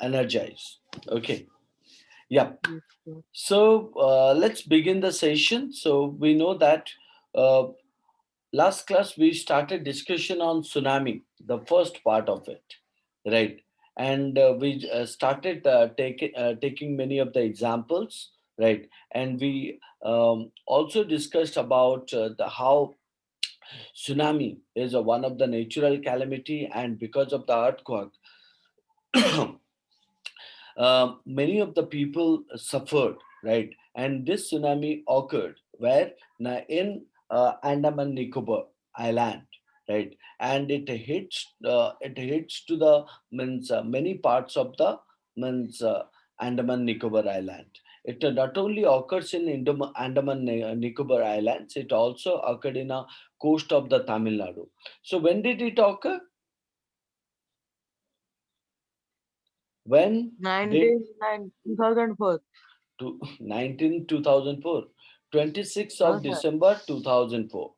energize. Okay. Yeah. Yes, sir. So let's begin the session. So we know that uh, last class we started discussion on tsunami, the first part of it, right? And we started taking many of the examples, right? And we also discussed about the how tsunami is one of the natural calamity, and because of the earthquake, many of the people suffered, right? And this tsunami occurred where in Andaman Nicobar Island, right? And it hits to the means many parts of the means Andaman Nicobar Island. It not only occurs in Andaman Nicobar Islands, it also occurred in a coast of the Tamil Nadu. So when did it occur? When did 2004. to 19 2004, 26th No, of sir. December 2004,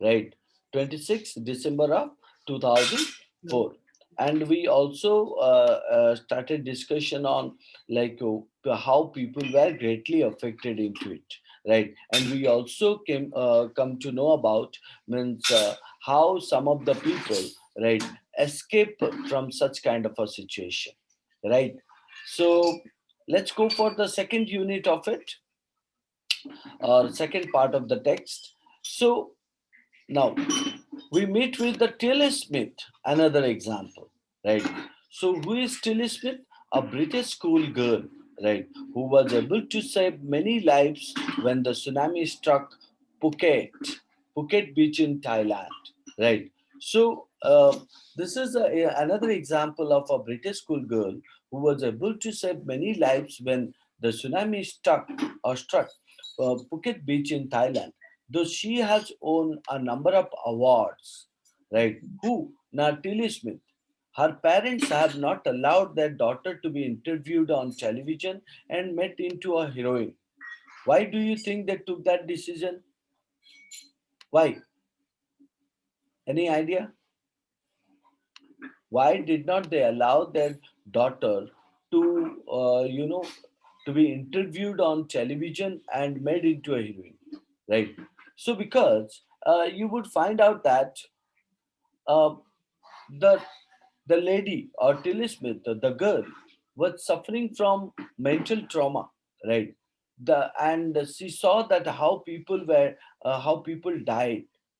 right? 26th December of Yes, 2004. And we also started discussion on like how people were greatly affected into it, right? And we also come to know about means how some of the people, right, escape from such kind of a situation, right? So let's go for the second unit of it, or second part of the text. So now we meet with the Tilly Smith, another example, right? So who is Tilly Smith? A British school girl, right, who was able to save many lives when the tsunami struck Phuket, Phuket beach in Thailand, right? So this is another example of a British school girl who was able to save many lives when the tsunami struck Phuket beach in Thailand, though she has won a number of awards, right? Who? Natalie Smith. Her parents have not allowed their daughter to be interviewed on television and made into a heroine. Why do you think they took that decision? Why? Any idea? Why did not they allow their daughter to, to be interviewed on television and made into a heroine, right? So because you would find out that uh, the the lady or Tilly Smith, the girl, was suffering from mental trauma, right? And she saw that how people died,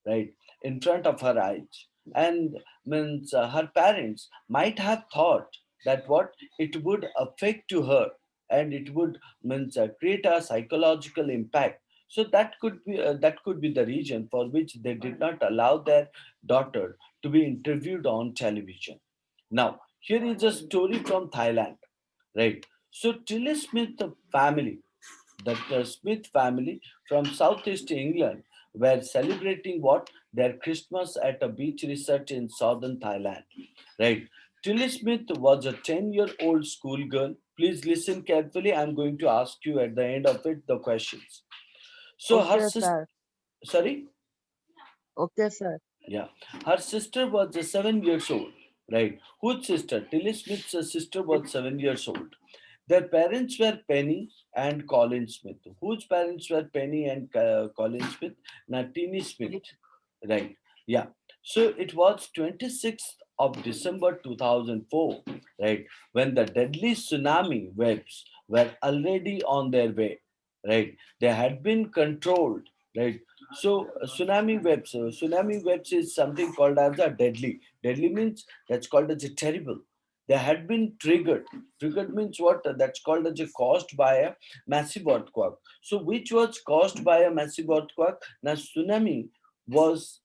right, in front of her eyes, and means her parents might have thought that what it would affect to her, and it would means create a psychological impact. So that could be the reason for which they did not allow their daughter to be interviewed on television. Now, here is a story from Thailand, right? So, Tilly Smith family, the Smith family from southeast England, were celebrating what? Their Christmas at a beach resort in southern Thailand, right? Tilly Smith was a 10-year-old schoolgirl. Please listen carefully. I'm going to ask you at the end of it the questions. So, her okay, sister, sir. sorry? Okay, sir. Yeah, her sister was 7 years old, right? Whose sister? Tilly Smith's sister was 7 years old. Their parents were Penny and Colin Smith. Whose parents were Penny and Colin Smith? Natini Smith, right? Yeah. So it was 26th of December 2004, right? When the deadly tsunami waves were already on their way, right? They had been controlled, right? So tsunami waves is something called as a deadly. Deadly means that's called as a terrible. They had been triggered. Triggered means what? That's called as a caused by a massive earthquake. So which was caused by a massive earthquake? Now tsunami waves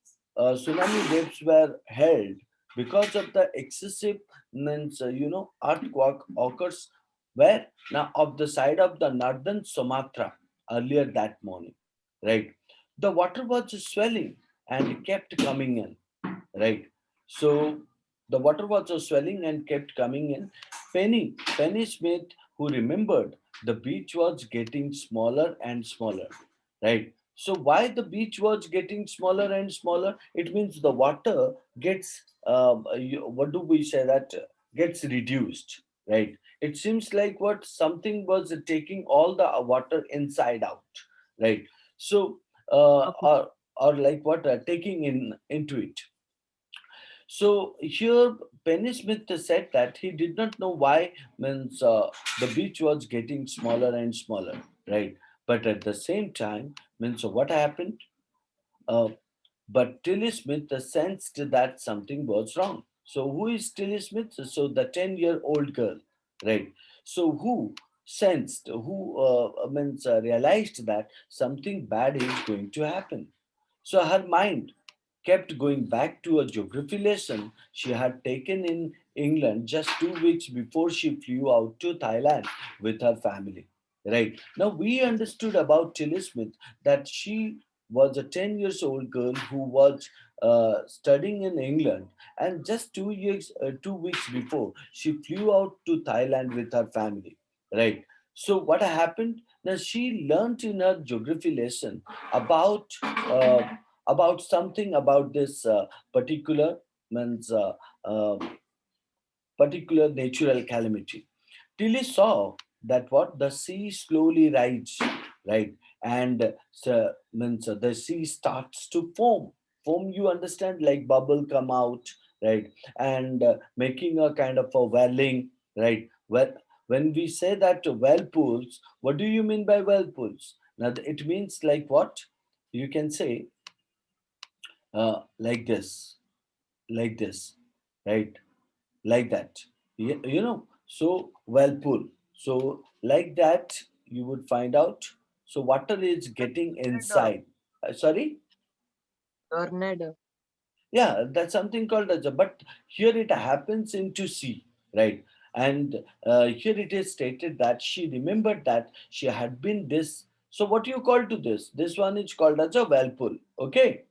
were held because of the excessive means earthquake occurs where now of the side of the northern Sumatra earlier that morning, right? The water was swelling and kept coming in, right? So the water was swelling and kept coming in. Penny Smith, who remembered the beach was getting smaller and smaller, right? So why the beach was getting smaller and smaller? It means the water gets what do we say that gets reduced, right? It seems like what something was taking all the water inside out, right? So Okay. or like what taking in into it. So here, Penny Smith said that he did not know why means the beach was getting smaller and smaller, right? But at the same time, means what happened? Uh, but Tilly Smith sensed that something was wrong. So who is Tilly Smith? So the 10-year-old girl, right? So who sensed, who means realized that something bad is going to happen. So her mind kept going back to a geography lesson she had taken in England just 2 weeks before she flew out to Thailand with her family. Right now, we understood about Tilly Smith that she was a 10 years old girl who was studying in England, and just 2 weeks before she flew out to Thailand with her family. Right. So what happened? Now she learned in her geography lesson about something about this particular means particular natural calamity. Tilly saw that what the sea slowly rises, right, and means the sea starts to foam. Foam, you understand, like bubble come out, right, and making a kind of a welling, right. Well, when we say that whirlpools, what do you mean by whirlpools? Now it means like what you can say like this, right? Like that. So whirlpool. So like that, you would find out. So water is getting Tornado. inside. Sorry? Tornado. Yeah, that's something called as a, but here it happens into sea, right? And here it is stated that she remembered that she had been this. So what you call to this? This one is called as a whirlpool. Okay.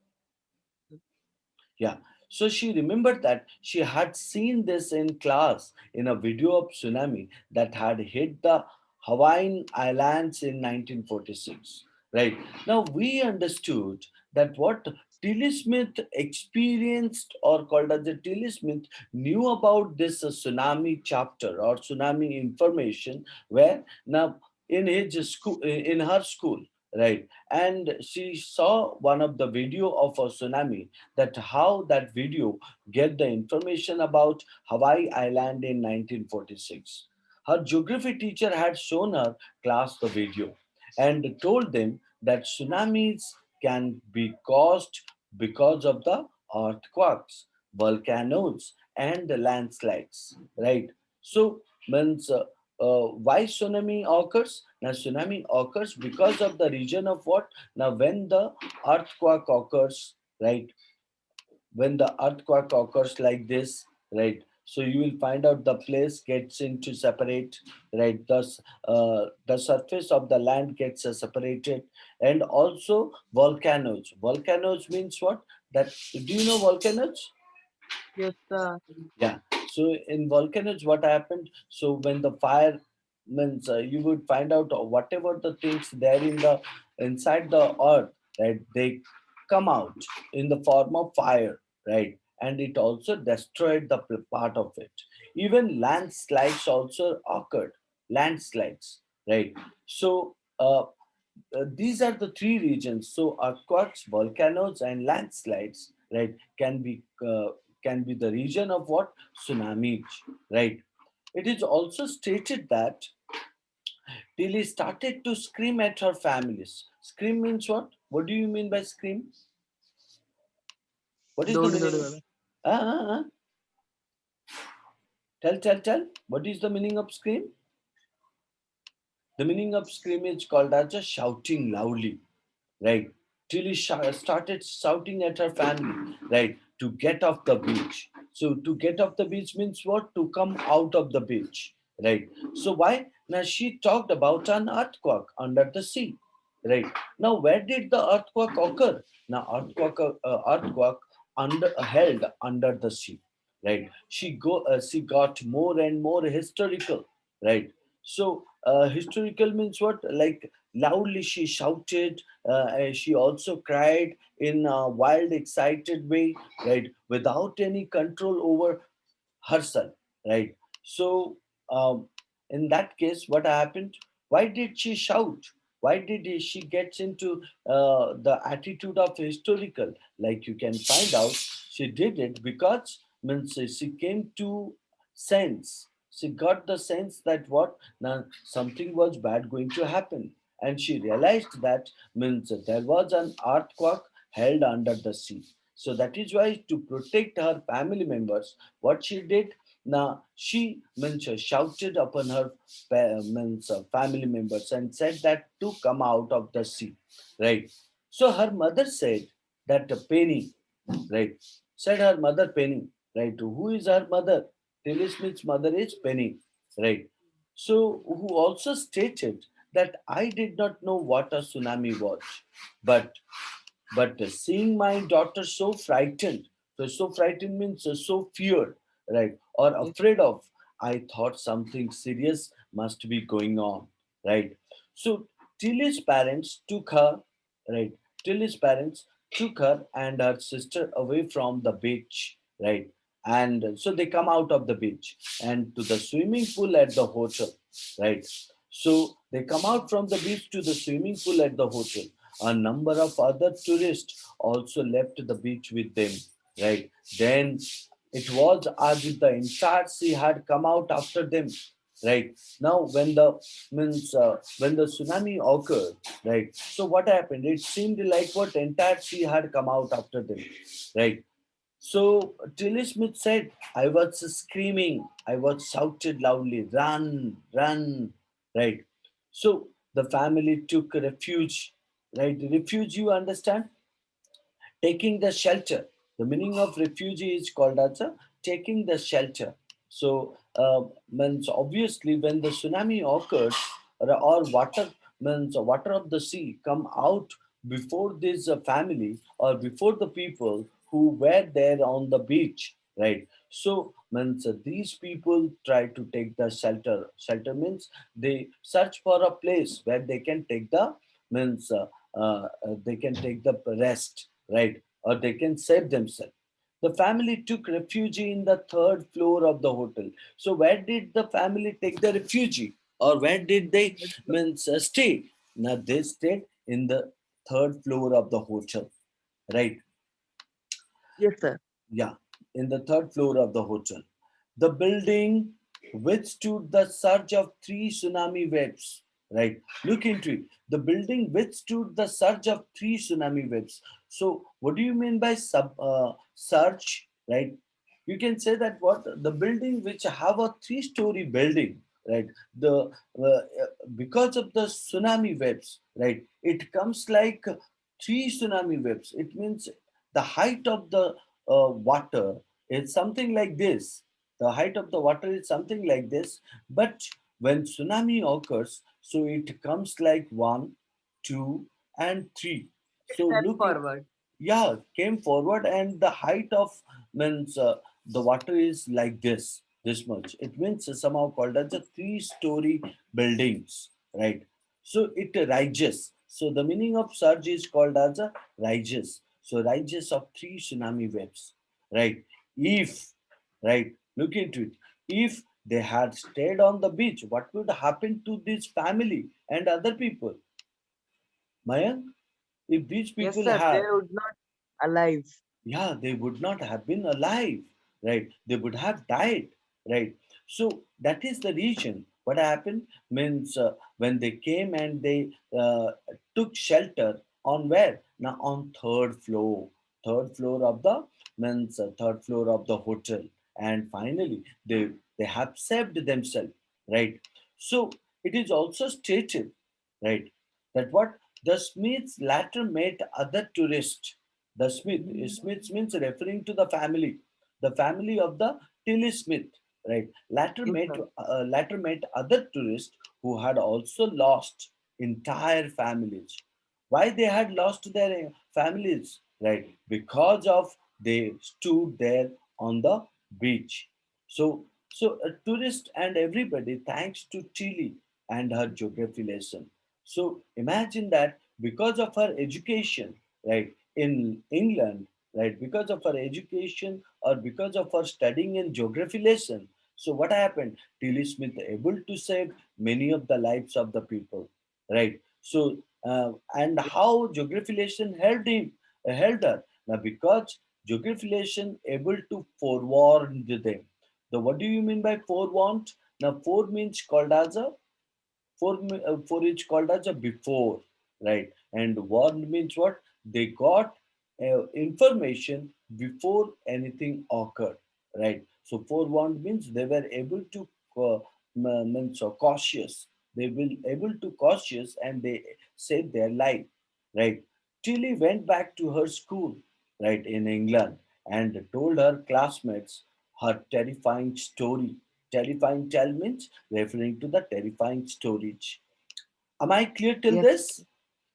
Yeah. So she remembered that she had seen this in class in a video of tsunami that had hit the Hawaiian Islands in 1946. Right. Now we understood that what Tilly Smith experienced or called as the Tilly Smith knew about this tsunami chapter or tsunami information where now in his school in her school, right, and she saw one of the video of a tsunami, that how that video get the information about Hawaii Island in 1946. Her geography teacher had shown her class the video and told them that tsunamis can be caused because of the earthquakes, volcanoes, and the landslides. Right. So means why tsunami occurs? Now tsunami occurs because of the region of what? Now when the earthquake occurs, right, when the earthquake occurs like this, right, so you will find out the place gets into separate, right, thus the surface of the land gets separated. And also volcanoes means what? That, do you know volcanoes? Yes, sir. Yeah. So in volcanoes, what happened? So when the fire means you would find out whatever the things there in the inside the earth, right? They come out in the form of fire, right? And it also destroyed the part of it. Even landslides also occurred. Landslides, right? So these are the three regions. So earthquakes, volcanoes, and landslides, right, can be the region of what? Tsunamis, right? It is also stated that Tilly started to scream at her families. Scream means what? What do you mean by scream? What is the Dodi dodi meaning? dodi. Ah. Tell. What is the meaning of scream? The meaning of scream is called as a shouting loudly, right? Tilly started shouting at her family, right, to get off the beach. So to get off the beach means what? To come out of the beach, right? So why? Now she talked about an earthquake under the sea, right? Now where did the earthquake occur? Now earthquake held under the sea, right? She got more and more historical, right? So historical means what? Like loudly she shouted, and she also cried in a wild, excited way, right, without any control over herself, right? So, um, In that case, what happened? Why did she shout? Why did she get into the attitude of historical? Like, you can find out she did it because means she came to sense. She got the sense that what now something was bad going to happen, and she realized that means there was an earthquake held under the sea. So that is why, to protect her family members, what she did, now she means shouted upon her family members and said that to come out of the sea, right? So her mother said that Penny, right? Said her mother Penny, right? Who is her mother? Tilly Smith's mother is Penny, right? So who also stated that I did not know what a tsunami was, but seeing my daughter so frightened, so frightened means so feared, right, or Yes, afraid of, I thought something serious must be going on, right? So Tilly's parents took her, right? Tilly's parents took her and her sister away from the beach, right? And so they come out of the beach and to the swimming pool at the hotel, right? So they come out from the beach to the swimming pool at the hotel. A number of other tourists also left the beach with them, right? Then it was as if the entire sea had come out after them, right? Now, when the tsunami occurred, right? So what happened? It seemed like what entire sea had come out after them, right? So Tilly Smith said, I was screaming, I was shouted loudly, run, run, right? So the family took refuge, right? Refuge, you understand? Taking the shelter. The meaning of refugee is called as a taking the shelter. So means obviously when the tsunami occurs, or water means water of the sea come out before this family or before the people who were there on the beach, right? So means these people try to take the shelter. Shelter means they search for a place where they can take the means they can take the rest, right? Or they can save themselves. The family took refuge in the third floor of the hotel. So where did the family take the refuge, or where did they yes, sir. means stay? Now they stayed in the third floor of the hotel, right? Yes, sir. Yeah, in the third floor of the hotel. The building withstood the surge of three tsunami waves. Right, look into it. The building withstood the surge of three tsunami waves. So, what do you mean by surge? Right, you can say that what the building which have a three-story building, right? The because of the tsunami waves, right? It comes like three tsunami waves. It means the height of the water is something like this. The height of the water is something like this. But when tsunami occurs, so it comes like one, two, and three. It So fell look, forward. yeah, came forward, and the height of means the water is like this much. It means somehow called as a three-story buildings, right? So it rises. So the meaning of surge is called as a rises. So rises of three tsunami waves, right? If, right, look into it. If they had stayed on the beach, what would happen to this family and other people? Mayank, if these Yes, people sir. They had, would not alive. yeah, they would not have been alive, right? They would have died, right? So that is the reason. What happened means when they came and they took shelter on where? Now on third floor of the means third floor of the hotel, and finally they have saved themselves, right? So it is also stated, right, that what the Smiths later met other tourists. The Smiths means referring to the family of the Tilly Smith, right? Yes, sir. Later met other tourists who had also lost entire families. Why they had lost their families, right? Because of they stood there on the beach. So a tourist and everybody, thanks to Tilly and her geography lesson. So imagine that because of her education, right, in England, right, because of her education or because of her studying in geography lesson, So what happened? Tilly Smith able to save many of the lives of the people, right? So and how geography lesson helped him, helped her now because geography lesson able to forewarn them. The what do you mean by forewarned? Now fore means called as a for each called as a before, right? And warned means what? They got information before anything occurred, right? So forewarned means they were able to means cautious. They will able to cautious and they saved their life, right? Tilly went back to her school, right, in England and told her classmates her terrifying story. Terrifying tale means referring to the terrifying storage. Am I clear till Yes, this? yes,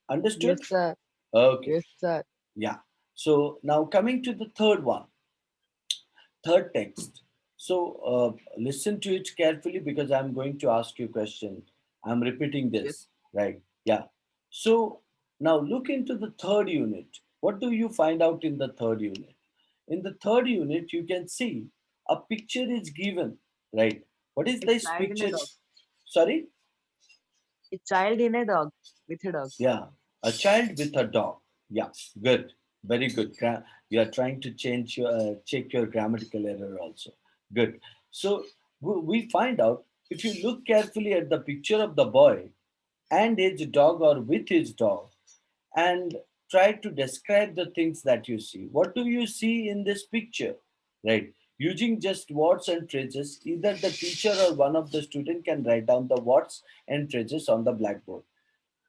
Understood? sir. Okay. Yes, sir. Yeah. So now coming to the third one, third text. So listen to it carefully because I'm going to ask you a question. I'm repeating Yes, this, right? Yeah. So now look into the third unit. What do you find out in the third unit? In the third unit, you can see a picture is given, right? What is a this child in a picture? dog. Sorry? A child in a dog with a dog. Yeah, a child with a dog. Yeah, good, very good. You are trying to change your check your grammatical error also. Good. So we find out if you look carefully at the picture of the boy and his dog or with his dog, and try to describe the things that you see. What do you see in this picture? Right. Using just words and phrases, either the teacher or one of the student can write down the words and phrases on the blackboard.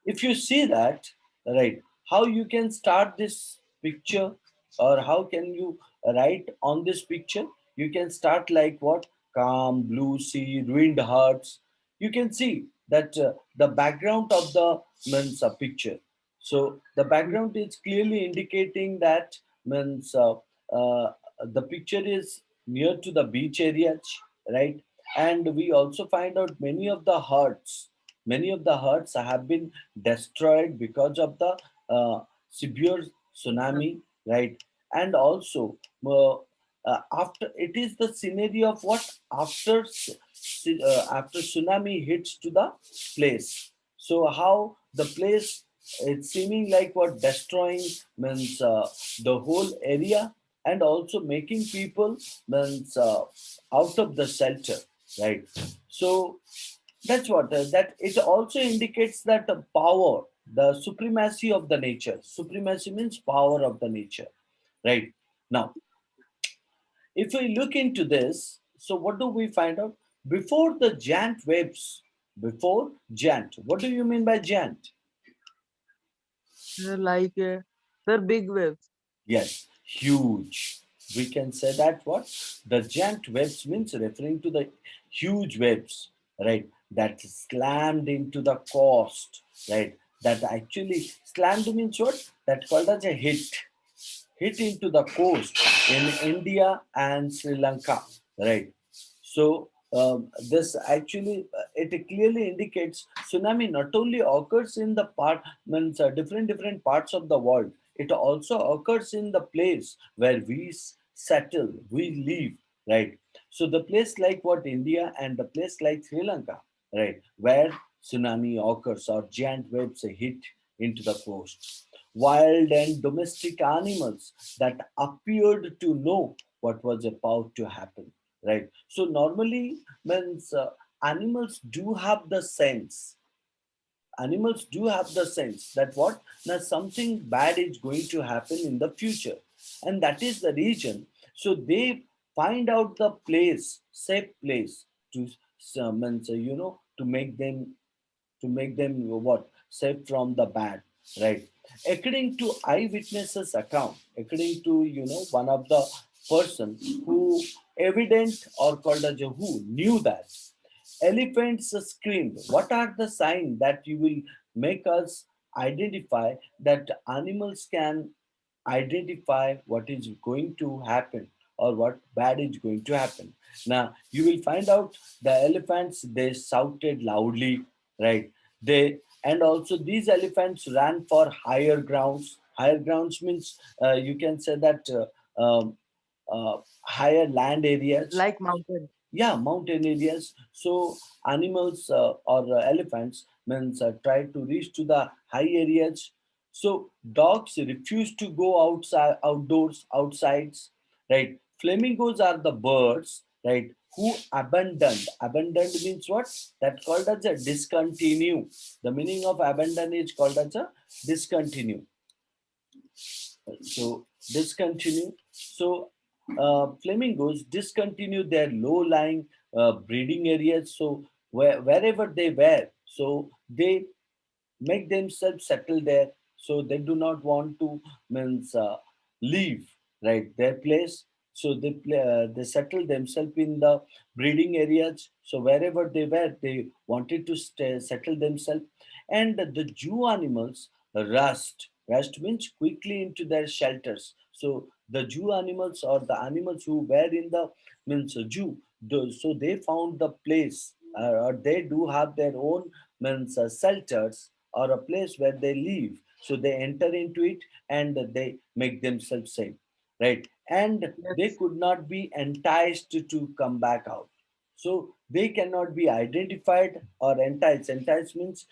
If you see that, right, how you can start this picture or how can you write on this picture? You can start like what? Calm blue sea, ruined hearts. You can see that the background of the means picture. So the Yes, background is clearly indicating that means uh, the picture is near to the beach areas, right? And we also find out many of the huts have been destroyed because of the severe sir. tsunami, right? And also, after it is the scenario of what after after tsunami hits to the place. So how the place it's seeming like what destroying means the whole area and also making people means out of the shelter, right? So that's what that it also indicates that the power, the supremacy of the nature. Supremacy means power of the nature, right? Now, if we look into this, so what do we find out? Before the giant waves, before giant, what do you mean by giant? Like, sir, big waves. Yes, huge. We can say that what? The giant waves means referring to the huge waves, right? That slammed into the coast, right? That actually slammed means what? That called as a hit into the coast in India and Sri Lanka, right? So this actually it clearly indicates tsunami not only occurs in the part means different parts of the world. It also occurs in the place where we settle, we live, right? So the place like what India and the place like Sri Lanka, right, where tsunami occurs or giant waves hit into the coast. Wild and domestic animals that appeared to know what was about to happen, right? So normally means animals do have the sense, animals do have the sense that what now something bad is going to happen in the future, and that is the reason. So they find out the place, safe place to means, to make them what safe from the bad, right? According to eyewitnesses account, according to one of the person who evident or called as a who knew that elephants screamed. What are the signs that you will make us identify that animals can identify what is going to happen or what bad is going to happen? Now you will find out the elephants they shouted loudly, right? They and also these elephants ran for higher grounds. Higher grounds means you can say that higher land areas, Like mountain. Yeah, mountain areas. So animals or elephants means try to reach to the high areas. So dogs refuse to go outside, outdoors, outsides, right? Flamingos are the birds, right? Who abandoned. Abandoned means what? That called as a discontinue. The meaning of abandon is called as a discontinue. So discontinue. So flamingos discontinue their low-lying breeding areas. So wherever they were, so they make themselves settle there, so they do not want to means leave, right, their place. So they settle themselves in the breeding areas, so wherever they were they wanted to stay, settle themselves. And the zoo animals rust means quickly into their shelters. So the zoo animals or the animals who were in the means zoo, so they found the place, or they do have their own means shelters or a place where they live. So they enter into it and they make themselves safe, right? And they Yes, could not be enticed to come back out. So they cannot be identified or enticed. Enticed means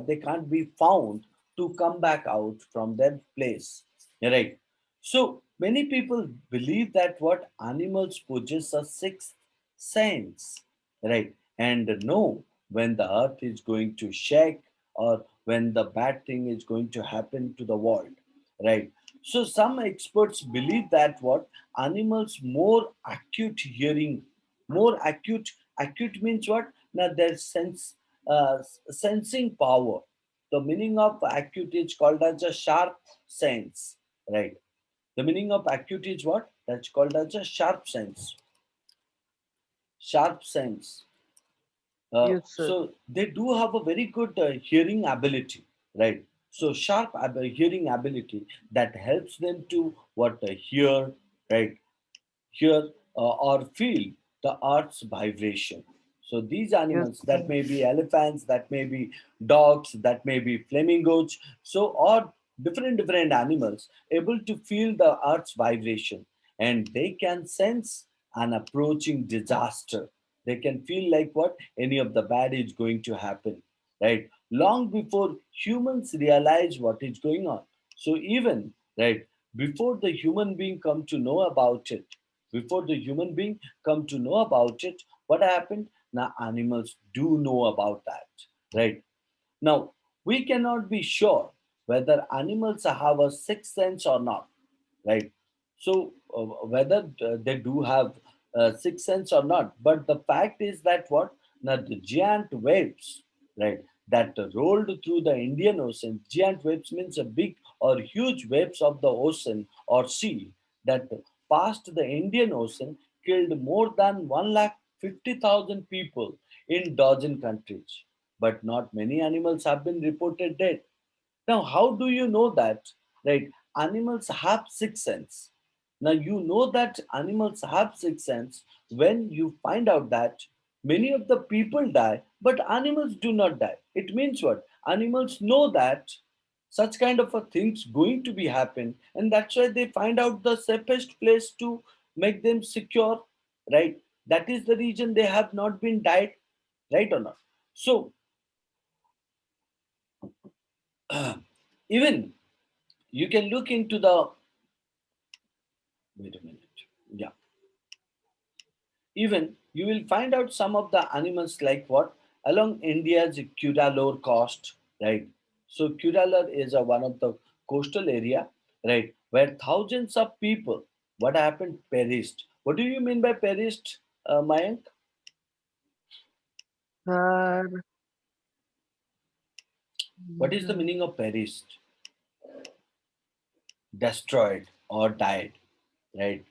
they can't be found to come back out from their place, right? So many people believe that what animals possess a sixth sense, right? And know when the earth is going to shake or when the bad thing is going to happen to the world, right? So some experts believe that what animals more acute hearing, more acute means what? Now their sensing power. The meaning of acute is called as a sharp sense, right? The meaning of acute is what? That's called as a sharp sense. Sharp sense. yes, sir. So they do have a very good hearing ability, right? So hearing ability that helps them to what hear, right? Hear or feel the earth's vibration. So these Yes, animals, sir. that may be elephants, that may be dogs, that may be flamingos, so or different animals able to feel the earth's vibration, and they can sense an approaching disaster. They can feel like what any of the bad is going to happen, right? Long before humans realize what is going on. So even right before the human being come to know about it, before the human being come to know about it, what happened? Now animals do know about that, right? Now we cannot be sure whether animals have a sixth sense or not, right? So whether they do have sixth sense or not, but the fact is that what? Now the giant waves, right, that rolled through the Indian Ocean. Giant waves means a big or huge waves of the ocean or sea that passed the Indian Ocean, killed more than 150,000 people in dozen countries, but not many animals have been reported dead. Now, how do you know that? Right? Animals have sixth sense. Now, you know that animals have sixth sense when you find out that many of the people die, but animals do not die. It means what? Animals know that such kind of a thing's going to be happen, and that's why they find out the safest place to make them secure, right? That is the reason they have not been died, right or not? So, even you can look into the wait a minute. Yeah. Even you will find out some of the animals like what? Along India's Cuddalore coast, right? So Cuddalore is one of the coastal area, right? Where thousands of people, what happened? Perished. What do you mean by perished, Mayank? Sir, What is the meaning of perished? Destroyed or died, right?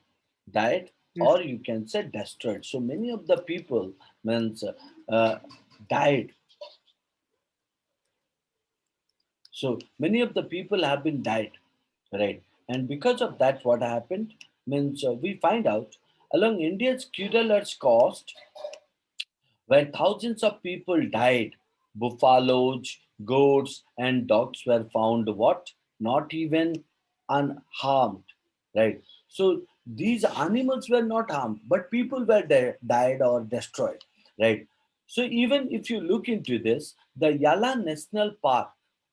Died, yes, or you can say destroyed. So many of the people means uh, died. So many of the people have been died, right? And because of that, what happened means we find out along India's Kudalar's coast, where thousands of people died, buffaloes, goats, and dogs were found what? Not even unharmed, right? So these animals were not harmed, but people were died or destroyed, right? So even if you look into this, the Yala National Park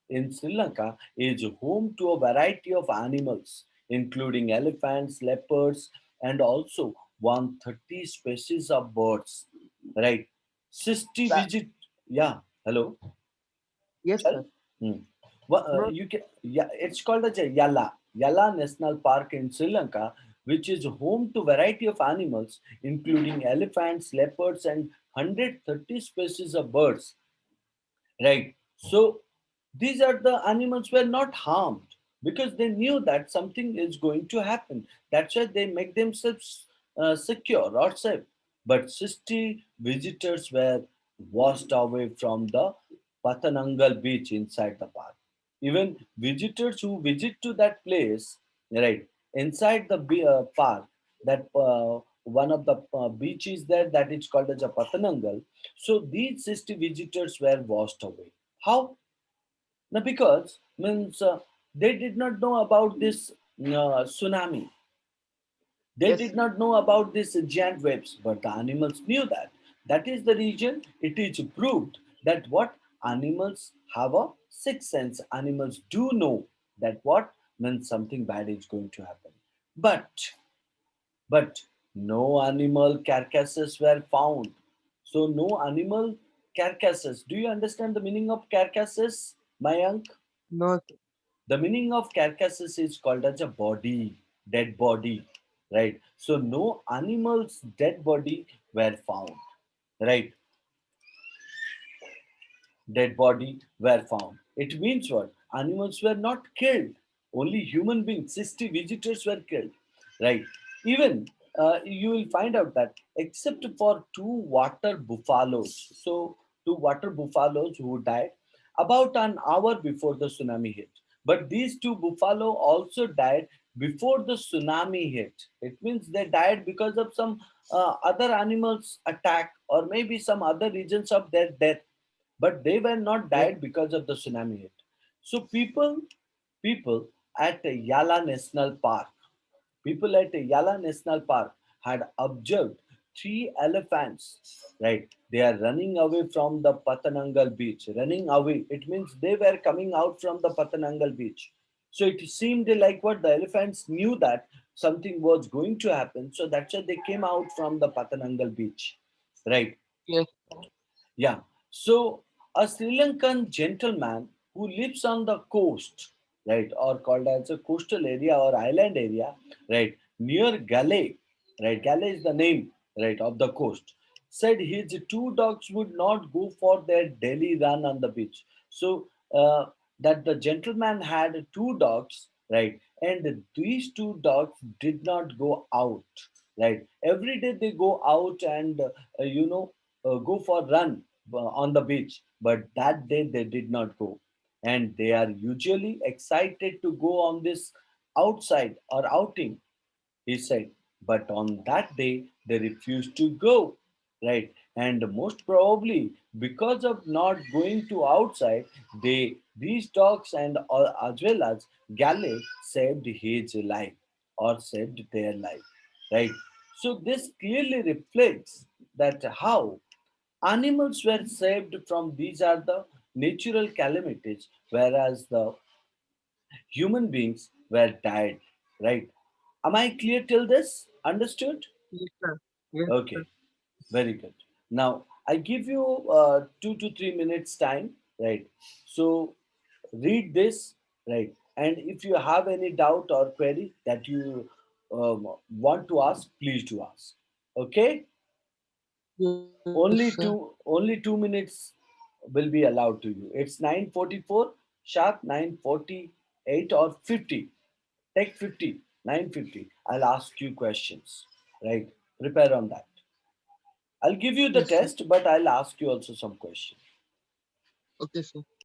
in Sri Lanka is home to a variety of animals, including elephants, leopards, and also 130 species of birds, right? 60 That, visit, yeah, hello, yes, tell. sir. Hmm. Well, No, you can, yeah, it's called as a Yala National Park in Sri Lanka, which is home to variety of animals, including elephants, leopards, and 130 species of birds. Right. So these are the animals were not harmed because they knew that something is going to happen. That's why they make themselves secure or safe. But 60 visitors were washed away from the Pathanangal beach inside the park. Even visitors who visit to that place, right, inside the park, that one of the beaches there that is called as a Pathanangal, so these 60 visitors were washed away. How? Now, because means they did not know about this tsunami. They yes, did not know about these giant waves, but the animals knew that. That is the reason it is proved that what animals have a sixth sense. Animals do know that what means something bad is going to happen. But but no animal carcasses were found. So no animal carcasses. Do you understand the meaning of carcasses, Mayank? no, sir. The meaning of carcasses is called as a body, dead body, right? So no animal's dead body were found, right? Dead body were found. It means what? Animals were not killed. Only human beings, 60 visitors were killed. Right. Even you will find out that except for two water buffaloes, so two water buffaloes who died about an hour before the tsunami hit. But these two buffalo also died before the tsunami hit. It means they died because of some other animals attack or maybe some other reasons of their death, but they were not Yes, died because of the tsunami hit. So people at Yala National Park, people at Yala National Park had observed three elephants. Right, they are running away from the Patanangal beach. Running away, it means they were coming out from the Patanangal beach. So it seemed like what the elephants knew that something was going to happen. So that's why they came out from the Patanangal beach. Right. yes, Yeah. So a Sri Lankan gentleman who lives on the coast, right, or called as a coastal area or island area, right, near Galle, right, Galle is the name, right, of the coast, said his two dogs would not go for their daily run on the beach. So that the gentleman had two dogs, right, and these two dogs did not go out, right. Every day they go out and go for run on the beach, but that day they did not go, and they are usually excited to go on this outside or outing, he said. But on that day they refused to go, right, and most probably because of not going to outside, these dogs and as well as Galle saved his life or saved their life, right. So this clearly reflects that how animals were saved from these are the natural calamities, whereas the human beings were died. Right? Am I clear till this? Understood? yes, sir. Yes, sir. Okay, very good. Now I give you 2 to 3 minutes time. Right? So read this. Right? And if you have any doubt or query that you want to ask, please do ask. Okay? Yes, sir. Only 2 minutes will be allowed to you. It's 9:44 sharp, 9:48 or 50. Take 50, 9:50. I'll ask you questions. Right? Prepare on that. I'll give you the Yes, sir. test, but I'll ask you also some questions. Okay, sir.